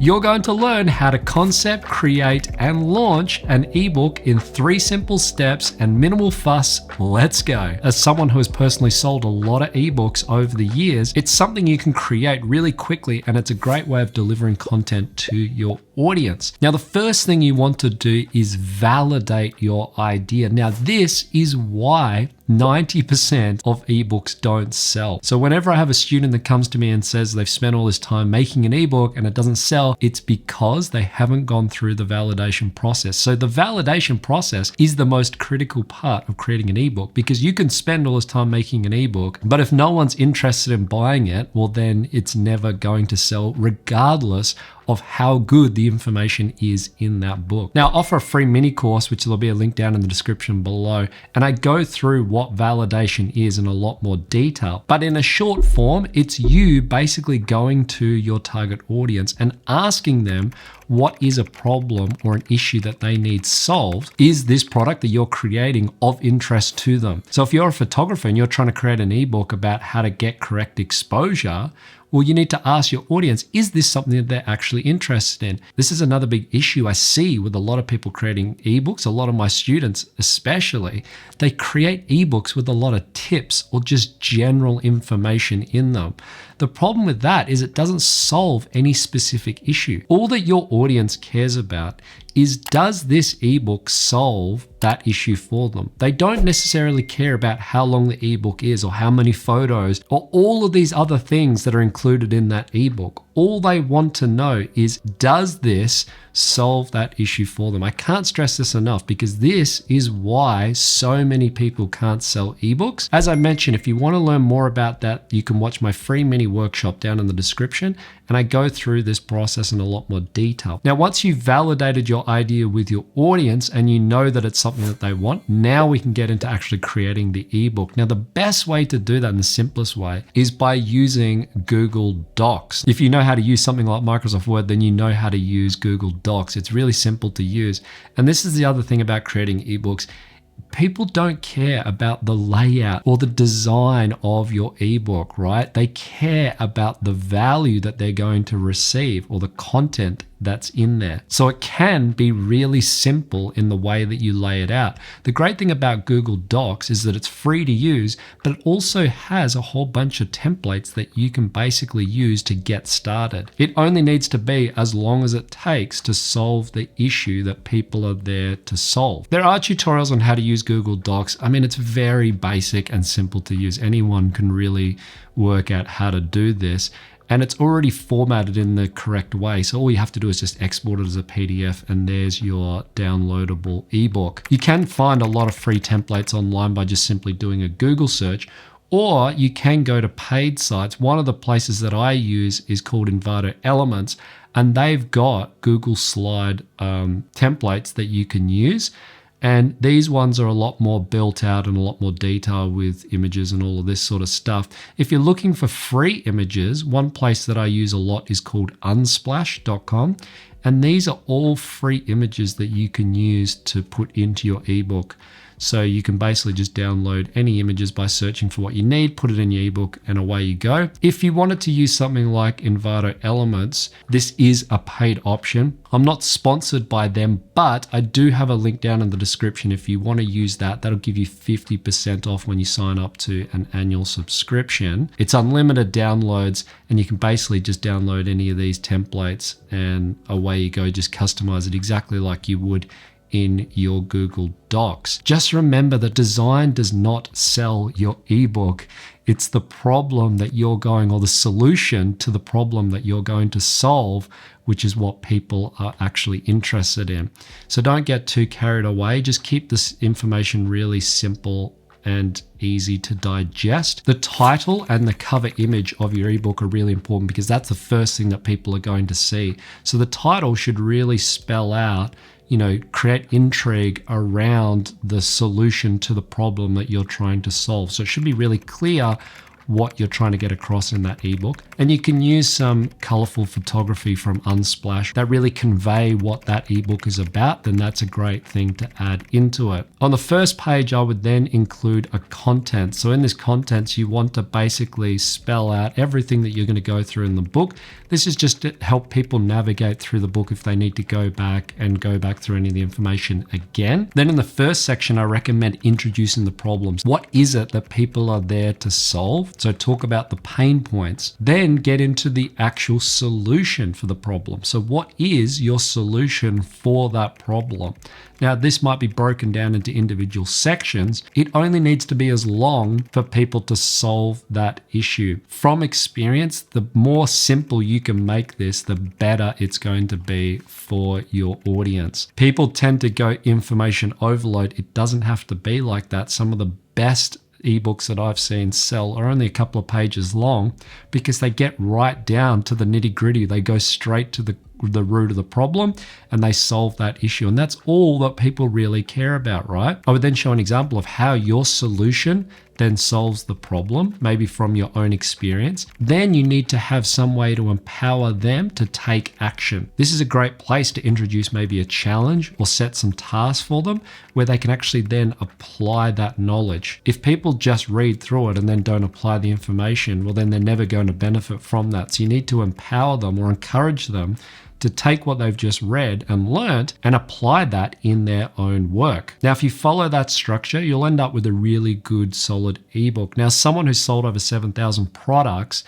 You're going to learn how to concept, create, and launch an ebook in 3 simple steps and minimal fuss. Let's go. As someone who has personally sold a lot of ebooks over the years, it's something you can create really quickly, and it's a great way of delivering content to your audience. Now, the first thing you want to do is validate your idea. Now, this is why 90% of ebooks don't sell. So whenever I have a student that comes to me and says they've spent all this time making an ebook and it doesn't sell, it's because they haven't gone through the validation process. So the validation process is the most critical part of creating an ebook, because you can spend all this time making an ebook, but if no one's interested in buying it, well, then it's never going to sell regardless of how good the information is in that book. Now, I offer a free mini course, which there'll be a link down in the description below, and I go through what validation is in a lot more detail. But in a short form, it's you basically going to your target audience and asking them what is a problem or an issue that they need solved. Is this product that you're creating of interest to them? So if you're a photographer and you're trying to create an ebook about how to get correct exposure, well, you need to ask your audience, is this something that they're actually interested in? This is another big issue I see with a lot of people creating ebooks. A lot of my students especially, they create ebooks with a lot of tips or just general information in them. The problem with that is it doesn't solve any specific issue. All that your audience cares about is, does this ebook solve that issue for them? They don't necessarily care about how long the ebook is or how many photos or all of these other things that are included in that ebook. All they want to know is, does this solve that issue for them? I can't stress this enough, because this is why so many people can't sell ebooks. As I mentioned, if you want to learn more about that, you can watch my free mini workshop down in the description, and I go through this process in a lot more detail. Now, once you've validated your idea with your audience and you know that it's something that they want, now we can get into actually creating the ebook. Now, the best way to do that, and the simplest way, is by using Google Docs. If you know how to use something like Microsoft Word, then you know how to use Google Docs. It's really simple to use. And this is the other thing about creating ebooks. People don't care about the layout or the design of your ebook, right? They care about the value that they're going to receive or the content that's in there. So it can be really simple in the way that you lay it out. The great thing about Google Docs is that it's free to use, but it also has a whole bunch of templates that you can basically use to get started. It only needs to be as long as it takes to solve the issue that people are there to solve. There are tutorials on how to use Google Docs. I mean, it's very basic and simple to use. Anyone can really work out how to do this. And it's already formatted in the correct way. So all you have to do is just export it as a PDF, and there's your downloadable ebook. You can find a lot of free templates online by just simply doing a Google search, or you can go to paid sites. One of the places that I use is called Envato Elements, and they've got Google slide templates that you can use. And these ones are a lot more built out and a lot more detail with images and all of this sort of stuff. If you're looking for free images, one place that I use a lot is called unsplash.com. And these are all free images that you can use to put into your ebook. So you can basically just download any images by searching for what you need, put it in your ebook, and away you go. If you wanted to use something like Envato Elements, this is a paid option. I'm not sponsored by them, but I do have a link down in the description. If you want to use that, that'll give you 50% off when you sign up to an annual subscription. It's unlimited downloads, and you can basically just download any of these templates and away you go. Just customize it exactly like you would in your Google Docs. Just remember that design does not sell your ebook. It's the problem that you're going, or the solution to the problem that you're going to solve, which is what people are actually interested in. So don't get too carried away. Just keep this information really simple and easy to digest. The title and the cover image of your ebook are really important, because that's the first thing that people are going to see. So the title should really spell out, create intrigue around the solution to the problem that you're trying to solve. So it should be really clear what you're trying to get across in that ebook. And you can use some colorful photography from Unsplash that really convey what that ebook is about. Then that's a great thing to add into it. On the first page, I would then include a content. So in this content, you want to basically spell out everything that you're going to go through in the book. This is just to help people navigate through the book if they need to go back through any of the information again. Then in the first section, I recommend introducing the problems. What is it that people are there to solve? So talk about the pain points. Then get into the actual solution for the problem. So what is your solution for that problem? Now, this might be broken down into individual sections. It only needs to be as long for people to solve that issue. From experience, the more simple you can make this, the better it's going to be for your audience. People tend to go information overload. It doesn't have to be like that. Some of the best ebooks that I've seen sell are only a couple of pages long because they get right down to the nitty-gritty. They go straight to the root of the problem and they solve that issue. And that's all that people really care about, right? I would then show an example of how your solution then solves the problem, maybe from your own experience. Then you need to have some way to empower them to take action. This is a great place to introduce maybe a challenge or set some tasks for them where they can actually then apply that knowledge. If people just read through it and then don't apply the information, well, then they're never going to benefit from that. So you need to empower them or encourage them to take what they've just read and learnt and apply that in their own work. Now, if you follow that structure, you'll end up with a really good, solid ebook. Now, someone who's sold over 7,000 products,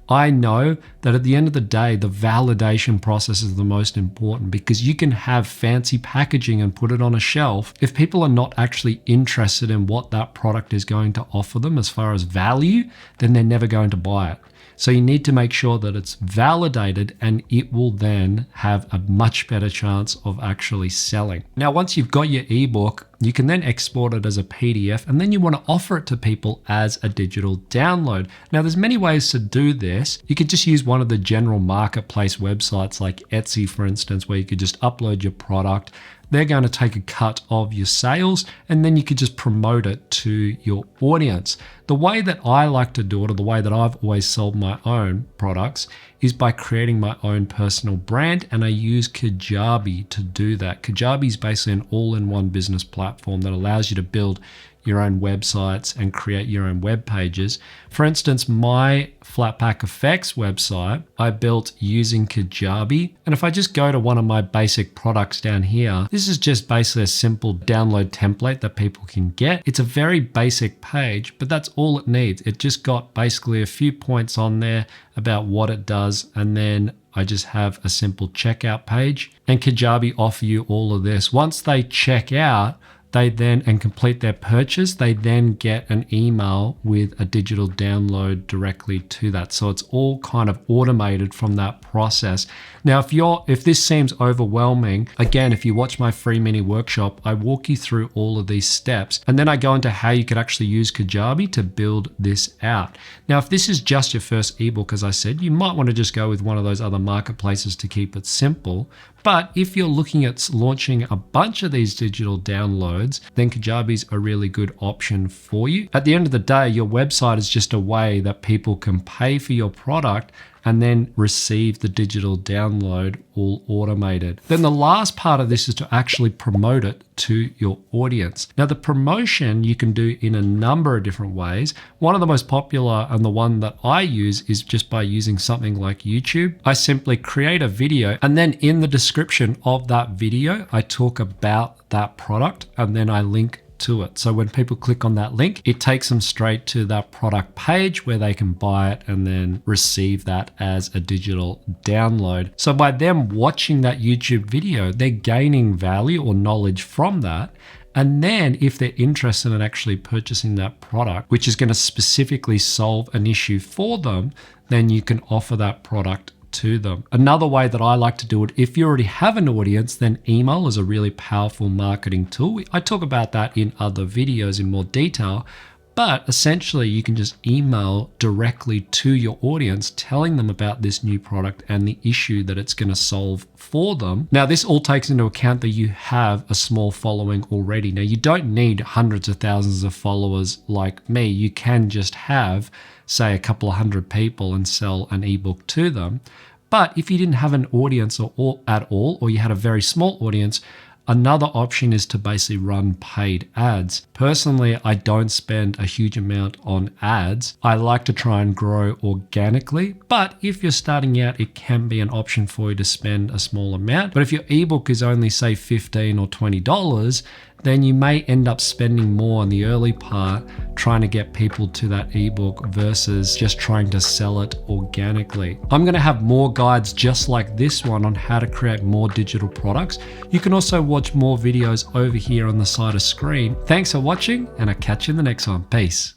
I know that at the end of the day, the validation process is the most important because you can have fancy packaging and put it on a shelf. If people are not actually interested in what that product is going to offer them as far as value, then they're never going to buy it. So you need to make sure that it's validated and it will then have a much better chance of actually selling. Now, once you've got your ebook, you can then export it as a PDF and then you want to offer it to people as a digital download. Now, there's many ways to do this. You could just use one of the general marketplace websites like Etsy, for instance, where you could just upload your product. They're going to take a cut of your sales and then you could just promote it to your audience. The way that I like to do it, or the way that I've always sold my own products, is by creating my own personal brand, and I use Kajabi to do that. Kajabi is basically an all-in-one business platform that allows you to build your own websites and create your own web pages. For instance, my Flatpak Effects website, I built using Kajabi. And if I just go to one of my basic products down here, this is just basically a simple download template that people can get. It's a very basic page, but that's all it needs. It just got basically a few points on there about what it does. And then I just have a simple checkout page, and Kajabi offer you all of this. Once they check out, they then and complete their purchase, they then get an email with a digital download directly to that. So it's all kind of automated from that process. Now, if this seems overwhelming, again, if you watch my free mini workshop, I walk you through all of these steps, and then I go into how you could actually use Kajabi to build this out. Now, if this is just your first ebook, as I said, you might want to just go with one of those other marketplaces to keep it simple. But if you're looking at launching a bunch of these digital downloads, then Kajabi's a really good option for you. At the end of the day, your website is just a way that people can pay for your product and then receive the digital download all automated. Then the last part of this is to actually promote it to your audience. Now, the promotion you can do in a number of different ways. One of the most popular and the one that I use is just by using something like YouTube. I simply create a video, and then in the description of that video, I talk about that product and then I link to it. So when people click on that link, it takes them straight to that product page where they can buy it and then receive that as a digital download. So by them watching that YouTube video, they're gaining value or knowledge from that. And then if they're interested in actually purchasing that product, which is going to specifically solve an issue for them, then you can offer that product to them. Another way that I like to do it, if you already have an audience, then email is a really powerful marketing tool. I talk about that in other videos in more detail, but essentially you can just email directly to your audience, telling them about this new product and the issue that it's going to solve for them. Now, this all takes into account that you have a small following already. Now, you don't need hundreds of thousands of followers like me. You can just have say a couple of hundred people and sell an ebook to them. But if you didn't have an audience at all, or you had a very small audience, another option is to basically run paid ads. Personally, I don't spend a huge amount on ads. I like to try and grow organically, but if you're starting out, it can be an option for you to spend a small amount. But if your ebook is only say $15 or $20, then you may end up spending more on the early part trying to get people to that ebook versus just trying to sell it organically. I'm going to have more guides just like this one on how to create more digital products. You can also watch more videos over here on the side of screen. Thanks for watching, and I'll catch you in the next one. Peace.